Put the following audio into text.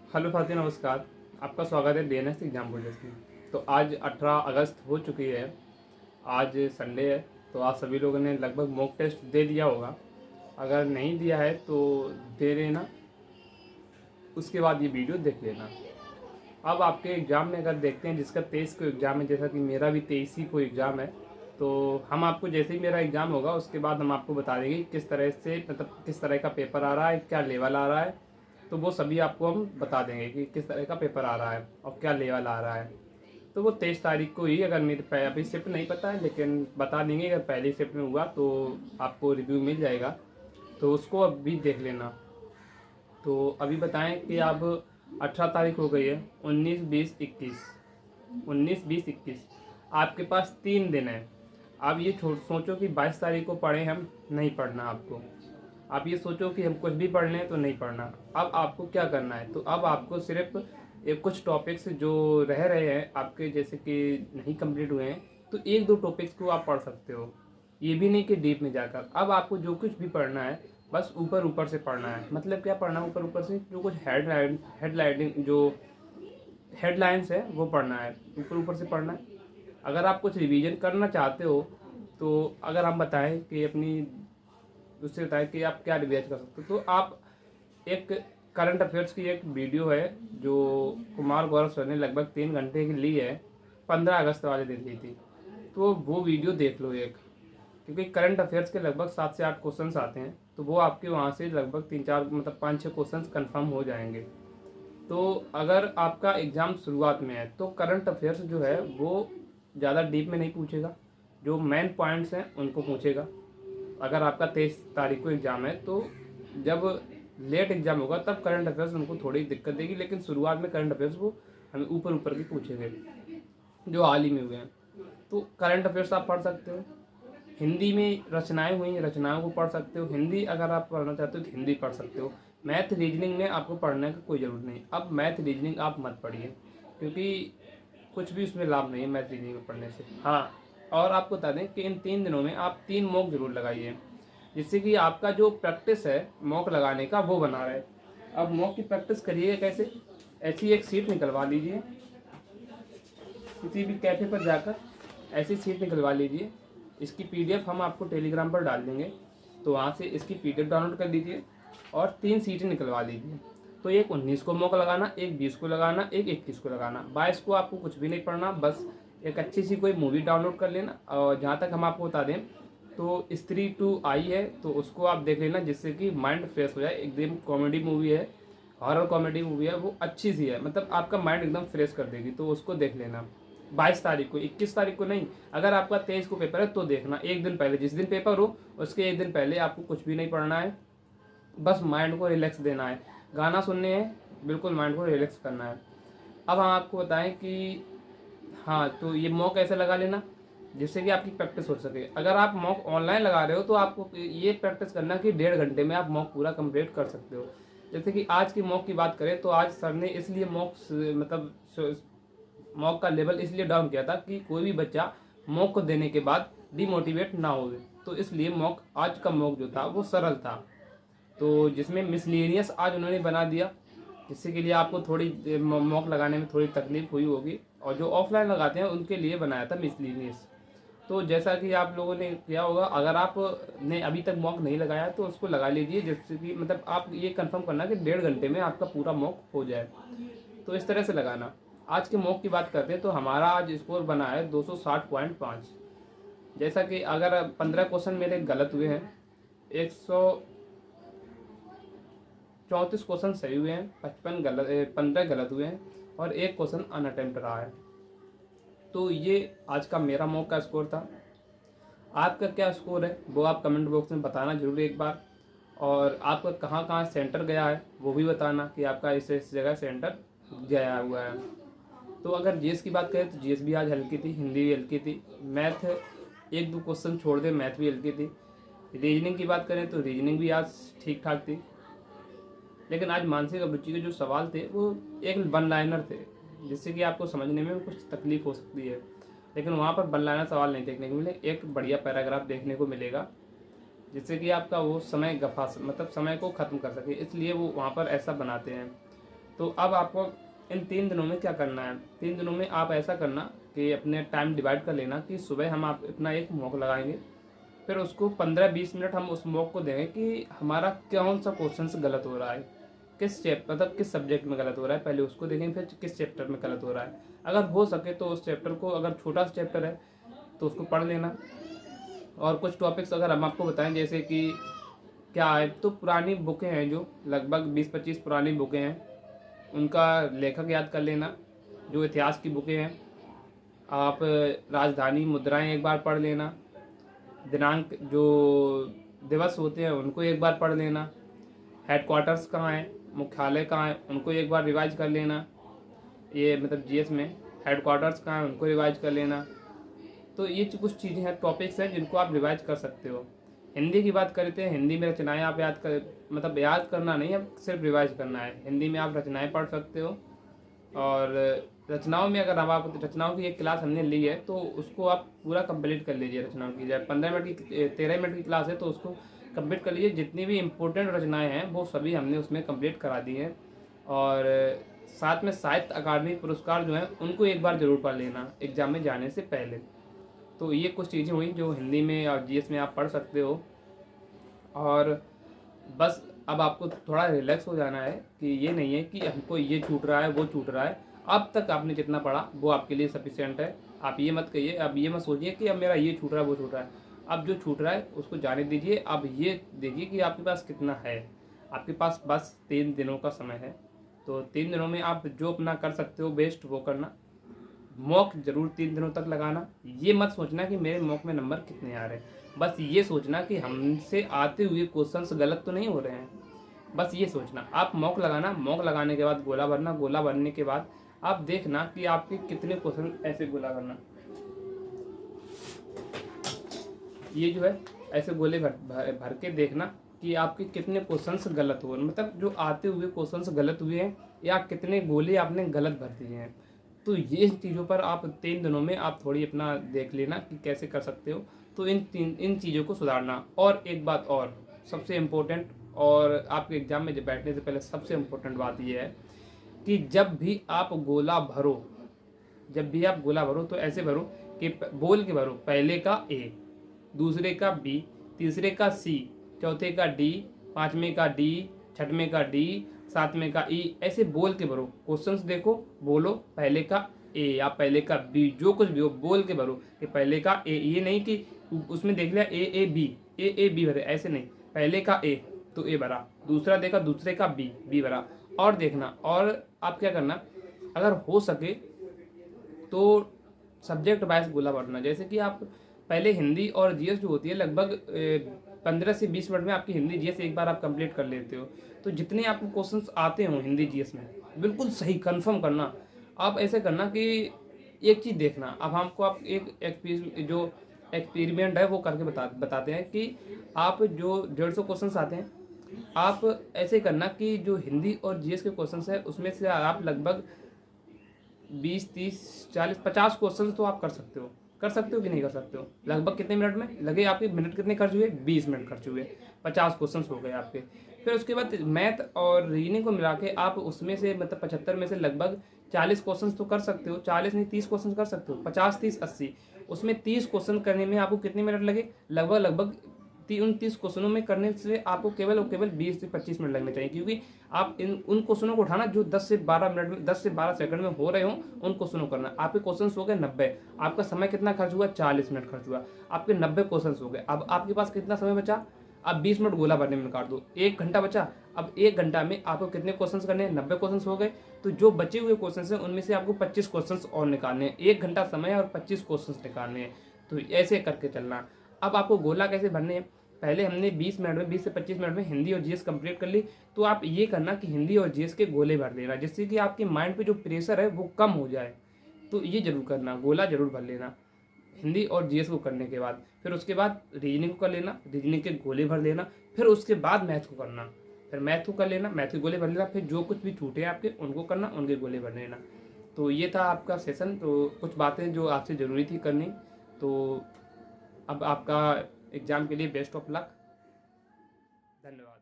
Hello साथियों, नमस्कार। आपका स्वागत है डीएनएस एग्जाम बुलेटिन में। तो आज 18 अगस्त हो चुकी है। आज संडे है, तो आज सभी लोगों ने लगभग मॉक टेस्ट दे दिया होगा। अगर नहीं दिया है तो दे लेना, उसके बाद ये वीडियो देख लेना। अब आपके एग्ज़ाम में अगर देखते हैं, जिसका 23 को एग्ज़ाम है, जैसा कि मेरा भी 23 ही को एग्ज़ाम है, तो हम आपको जैसे ही मेरा एग्ज़ाम होगा उसके बाद हम आपको बता देंगे कि किस तरह से, मतलब किस तरह का पेपर आ रहा है, क्या लेवल आ रहा है। तो वो सभी आपको हम बता देंगे कि किस तरह का पेपर आ रहा है और क्या लेवल आ रहा है। तो वो 23 तारीख को ही, अगर मेरे अभी शिफ्ट नहीं पता है लेकिन बता देंगे, अगर पहली शिफ्ट में हुआ तो आपको रिव्यू मिल जाएगा, तो उसको अभी देख लेना। तो अभी बताएं कि अब 18 तारीख हो गई है। 19, 20, 21 आपके पास 3 दिन है। आप ये सोचो कि 22 तारीख को पढ़ें हम, नहीं पढ़ना आपको। आप ये सोचो कि हम कुछ भी पढ़ लें तो नहीं पढ़ना। अब आपको क्या करना है, तो अब आपको सिर्फ एक कुछ टॉपिक्स जो रह रहे हैं आपके, जैसे कि नहीं कंप्लीट हुए हैं, तो एक दो टॉपिक्स को आप पढ़ सकते हो। ये भी नहीं कि डीप में जाकर। अब आपको जो कुछ भी पढ़ना है बस ऊपर ऊपर से पढ़ना है। मतलब क्या पढ़ना है ऊपर ऊपर से, जो कुछ हेडलाइनिंग जो हेडलाइंस है वो पढ़ना है, ऊपर ऊपर से पढ़ना है। अगर आप कुछ रिवीजन करना चाहते हो, तो अगर हम बताएं कि अपनी उससे बताएं कि आप क्या रिवाइज कर सकते हो, तो आप एक करंट अफेयर्स की एक वीडियो है जो कुमार गौरव सर ने लगभग 3 घंटे की ली है, 15 अगस्त वाले दिन ली थी। तो वो वीडियो देख लो एक, क्योंकि करंट अफेयर्स के लगभग 7 से 8 क्वेश्चंस आते हैं, तो वो आपके वहाँ से लगभग 3-4 मतलब 5-6 क्वेश्चंस कंफर्म हो जाएंगे। तो अगर आपका एग्ज़ाम शुरुआत में है तो करंट अफेयर्स जो है वो ज़्यादा डीप में नहीं पूछेगा, जो मेन पॉइंट्स हैं उनको पूछेगा। अगर आपका 23 तारीख को एग्ज़ाम है तो जब लेट एग्ज़ाम होगा तब करंट अफेयर्स उनको थोड़ी दिक्कत देगी, लेकिन शुरुआत में करंट अफेयर्स वो हमें ऊपर ऊपर की पूछेंगे जो हाल ही में हुए हैं। तो करंट अफेयर्स आप पढ़ सकते हो। हिंदी में रचनाएं हुई हैं, रचनाओं को पढ़ सकते हो। हिंदी अगर आप पढ़ना चाहते हो तो हिंदी पढ़ सकते हो। मैथ रीजनिंग में आपको पढ़ने की कोई ज़रूरत नहीं। अब मैथ रीजनिंग आप मत पढ़िए, क्योंकि कुछ भी उसमें लाभ नहीं है मैथ रीजनिंग में पढ़ने से। हाँ, और आपको बता दें कि इन 3 दिनों में आप 3 मॉक जरूर लगाइए, जिससे कि आपका जो प्रैक्टिस है मॉक लगाने का वो बना रहे। अब मॉक की प्रैक्टिस करिए कैसे, ऐसी एक सीट निकलवा लीजिए, किसी भी कैफ़े पर जाकर ऐसी सीट निकलवा लीजिए। इसकी पीडीएफ हम आपको टेलीग्राम पर डाल देंगे, तो वहाँ से इसकी पीडीएफ डाउनलोड कर लीजिए और 3 सीटें निकलवा लीजिए। तो एक 19 को मॉक लगाना, एक 20 को लगाना, एक 21 को लगाना। 22 को आपको कुछ भी नहीं पढ़ना, बस एक अच्छी सी कोई मूवी डाउनलोड कर लेना। और जहाँ तक हम आपको बता दें तो स्त्री 2 आई है, तो उसको आप देख लेना, जिससे कि माइंड फ्रेश हो जाए। एकदम कॉमेडी मूवी है, हॉरर कॉमेडी मूवी है, वो अच्छी सी है, मतलब आपका माइंड एकदम फ्रेश कर देगी, तो उसको देख लेना 22 तारीख को। 21 तारीख को नहीं, अगर आपका 23 को पेपर है तो देखना एक दिन पहले, जिस दिन पेपर हो उसके एक दिन पहले आपको कुछ भी नहीं पढ़ना है, बस माइंड को रिलैक्स देना है, गाना सुनने हैं, बिल्कुल माइंड को रिलैक्स करना है। अब हम आपको बताएं कि हाँ, तो ये मॉक ऐसे लगा लेना जिससे कि आपकी प्रैक्टिस हो सके। अगर आप मॉक ऑनलाइन लगा रहे हो तो आपको ये प्रैक्टिस करना कि 1.5 घंटे में आप मॉक पूरा कंप्लीट कर सकते हो। जैसे कि आज की मॉक की बात करें तो आज सर ने इसलिए मॉक का लेवल इसलिए डाउन किया था कि कोई भी बच्चा मॉक को देने के बाद डिमोटिवेट ना हो। तो इसलिए मॉक, आज का मॉक जो था वो सरल था, तो जिसमें मिसलेनियस आज उन्होंने बना दिया, जिससे के लिए आपको थोड़ी मॉक लगाने में थोड़ी तकलीफ हुई होगी, और जो ऑफलाइन लगाते हैं उनके लिए बनाया था मिसलेनियस। तो जैसा कि आप लोगों ने किया होगा, अगर आप ने अभी तक मॉक नहीं लगाया तो उसको लगा लीजिए, जिससे कि मतलब आप ये कंफर्म करना कि 1.5 घंटे में आपका पूरा मॉक हो जाए। तो इस तरह से लगाना। आज के मॉक की बात करते हैं तो हमारा आज स्कोर बना है 260.5। जैसा कि अगर 15 क्वेश्चन मेरे गलत हुए हैं, 134 क्वेश्चन सही हुए हैं, 15 गलत हुए हैं और एक क्वेश्चन अनअटेम्प्ट रहा है। तो ये आज का मेरा मॉक का स्कोर था। आपका क्या स्कोर है वो आप कमेंट बॉक्स में बताना जरूर एक बार, और आपका कहाँ कहाँ सेंटर गया है वो भी बताना कि आपका इस जगह सेंटर गया हुआ है। तो अगर जीएस की बात करें तो जीएस भी आज हल्की थी, हिंदी भी हल्की थी, मैथ एक दो क्वेश्चन छोड़ दे मैथ भी हल्की थी। रीजनिंग की बात करें तो रीजनिंग भी आज ठीक ठाक थी, लेकिन आज मानसिक अभिरुचि के जो सवाल थे वो एक वन लाइनर थे, जिससे कि आपको समझने में कुछ तकलीफ हो सकती है। लेकिन वहाँ पर वन लाइनर सवाल नहीं देखने को मिले, एक बढ़िया पैराग्राफ देखने को मिलेगा, जिससे कि आपका वो समय गफा मतलब समय को ख़त्म कर सके, इसलिए वो वहाँ पर ऐसा बनाते हैं। तो अब आपको इन 3 दिनों में क्या करना है, 3 दिनों में आप ऐसा करना कि अपने टाइम डिवाइड कर लेना कि सुबह हम आप अपना एक मॉक लगाएंगे, फिर उसको 15-20 मिनट हम उस मॉक को देंगे कि हमारा कौन सा क्वेश्चन गलत हो रहा है, किस चैप्टर मतलब किस सब्जेक्ट में गलत हो रहा है, पहले उसको देखेंगे, फिर किस चैप्टर में गलत हो रहा है। अगर हो सके तो उस चैप्टर को, अगर छोटा सा चैप्टर है तो उसको पढ़ लेना। और कुछ टॉपिक्स अगर हम आपको बताएं, जैसे कि क्या है, तो पुरानी बुकें हैं जो लगभग 20-25 पुरानी बुकें हैं, उनका लेखक याद कर लेना। जो इतिहास की बुकें हैं, आप राजधानी मुद्राएं एक बार पढ़ लेना। दिनांक जो दिवस होते हैं उनको एक बार पढ़ लेना। हेडक्वार्टर्स कहाँ है, मुख्यालय कहाँ है, उनको एक बार रिवाइज कर लेना। ये मतलब जीएस में हेडक्वार्टर्स कहाँ है उनको रिवाइज कर लेना। तो ये कुछ चीज़ें हैं, टॉपिक्स हैं जिनको आप रिवाइज कर सकते हो। हिंदी की बात करते हैं, हिंदी में रचनाएं आप याद कर, मतलब याद करना नहीं, अब सिर्फ रिवाइज करना है। हिंदी में आप रचनाएं पढ़ सकते हो। और रचनाओं में अगर आप रचनाओं की एक क्लास हमने ली है तो उसको आप पूरा कंप्लीट कर लीजिए। रचनाओं की जब 15 मिनट की 13 मिनट की क्लास है तो उसको कंप्लीट कर लीजिए। जितनी भी इम्पोर्टेंट रचनाएं हैं वो सभी हमने उसमें कंप्लीट करा दी हैं। और साथ में साहित्य अकादमी पुरस्कार जो हैं उनको एक बार जरूर पढ़ लेना एग्जाम में जाने से पहले। तो ये कुछ चीज़ें हुई जो हिंदी में और जीएस में आप पढ़ सकते हो। और बस अब आपको थोड़ा रिलैक्स हो जाना है कि ये नहीं है कि हमको ये छूट रहा है वो छूट रहा है। अब तक आपने जितना पढ़ा वो आपके लिए सफिशिएंट है। आप ये मत कहिए, अब ये मत सोचिए कि अब मेरा ये छूट रहा है वो छूट रहा है। अब जो छूट रहा है उसको जाने दीजिए। अब ये देखिए कि आपके पास कितना है। आपके पास बस 3 दिनों का समय है, तो 3 दिनों में आप जो अपना कर सकते हो बेस्ट वो करना। मॉक जरूर 3 दिनों तक लगाना। ये मत सोचना कि मेरे मॉक में नंबर कितने आ रहे हैं, बस ये सोचना कि हमसे आते हुए क्वेश्चंस गलत तो नहीं हो रहे हैं। बस ये सोचना। आप मॉक लगाना, मॉक लगाने के बाद गोला भरना, गोला भरने के बाद आप देखना कि आपके कितने क्वेश्चन, ऐसे गोला करना, ये जो है ऐसे गोले भर के देखना कि आपके कितने क्वेश्चंस गलत हुए, मतलब जो आते हुए क्वेश्चंस गलत हुए हैं या कितने गोले आपने गलत भर दिए हैं। तो ये चीज़ों पर आप 3 दिनों में आप थोड़ी अपना देख लेना कि कैसे कर सकते हो। तो इन चीज़ों को सुधारना। और एक बात और सबसे इम्पोर्टेंट, और आपके एग्जाम में जब बैठने से पहले सबसे इम्पोर्टेंट बात यह है कि जब भी आप गोला भरो, जब भी आप गोला भरो तो ऐसे भरो कि बोल के भरो। पहले का ए, दूसरे का बी, तीसरे का सी, चौथे का डी, पांचवें का डी, छठवें का डी, सातवें का ई, ऐसे बोल के भरो। क्वेश्चंस देखो, बोलो पहले का ए या पहले का बी, जो कुछ भी हो बोल के भरो कि पहले का ए। ये नहीं कि उसमें देख लिया ए ए बी भरे, ऐसे नहीं। पहले का ए तो ए भरा, दूसरा देखा दूसरे का बी भरा। और देखना, और आप क्या करना, अगर हो सके तो सब्जेक्ट वाइज गोला भरना। जैसे कि आप पहले हिंदी और जीएस जो होती है लगभग 15 से 20 मिनट में आपकी हिंदी जीएस एक बार आप कंप्लीट कर लेते हो। तो जितने आपको क्वेश्चंस आते हो हिंदी जीएस में बिल्कुल सही कंफर्म करना। आप ऐसे करना कि एक चीज़ देखना, अब हमको आप एक जो एक्सपेरिमेंट है वो करके बताते हैं कि आप जो 150 क्वेश्चंस आते हैं, आप ऐसे करना कि जो हिंदी और जीएस के क्वेश्चंस है उसमें से आप लगभग 20, 30, 40, 50 क्वेश्चन तो आप कर सकते हो कि नहीं कर सकते हो। लगभग कितने मिनट में लगे आपके, मिनट कितने खर्च हुए, 20 मिनट खर्च हुए, 50 क्वेश्चन हो गए आपके। फिर उसके बाद मैथ और रीजनिंग को मिला के आप उसमें से मतलब 75 में से लगभग 40 क्वेश्चन तो कर सकते हो। 40 नहीं 30 क्वेश्चन कर सकते हो। 50, 30, 80, उसमें 30 क्वेश्चन करने में आपको कितने मिनट लगे, लगभग 30 क्वेश्चनों में करने से आपको केवल 20 से 25 मिनट लगने चाहिए। क्योंकि आप उन क्वेश्चनों को उठाना जो 10 से 12 मिनट में, 10 से 12 सेकंड में हो रहे हो, उन क्वेश्चनों को करना। आपके क्वेश्चन हो गए 90, आपका समय कितना खर्च हुआ, 40 मिनट खर्च हुआ, आपके 90 क्वेश्चन हो गए। अब आपके पास कितना समय बचा, अब 20 मिनट गोला भरने में काट दो, 1 घंटा बचा। अब 1 घंटा में आपको कितने क्वेश्चन करने हैं, 90 क्वेश्चन हो गए। तो जो बचे हुए क्वेश्चन हैं उनमें से आपको 25 क्वेश्चन और निकालने हैं। 1 घंटा समय और 25 क्वेश्चन निकालने हैं। तो ऐसे करके चलना। अब आपको गोला कैसे भरने हैं, पहले हमने 20 मिनट में 20 से 25 मिनट में हिंदी और जीएस कंप्लीट कर ली। तो आप ये करना कि हिंदी और जीएस के गोले भर लेना, जिससे कि आपके माइंड पे जो प्रेशर है वो कम हो जाए। तो ये जरूर करना, गोला जरूर भर लेना हिंदी और जीएस को करने के बाद। फिर उसके बाद रीजनिंग को कर लेना, रीजनिंग के गोले भर लेना। फिर उसके बाद मैथ को करना, फिर मैथ को कर लेना, मैथ के गोले भर लेना। फिर जो कुछ भी छूटे आपके उनको करना, उनके गोले भर लेना। तो ये था आपका सेशन। तो कुछ बातें जो आपसे ज़रूरी थी करनी। तो अब आपका एग्ज़ाम के लिए बेस्ट ऑफ लक। धन्यवाद।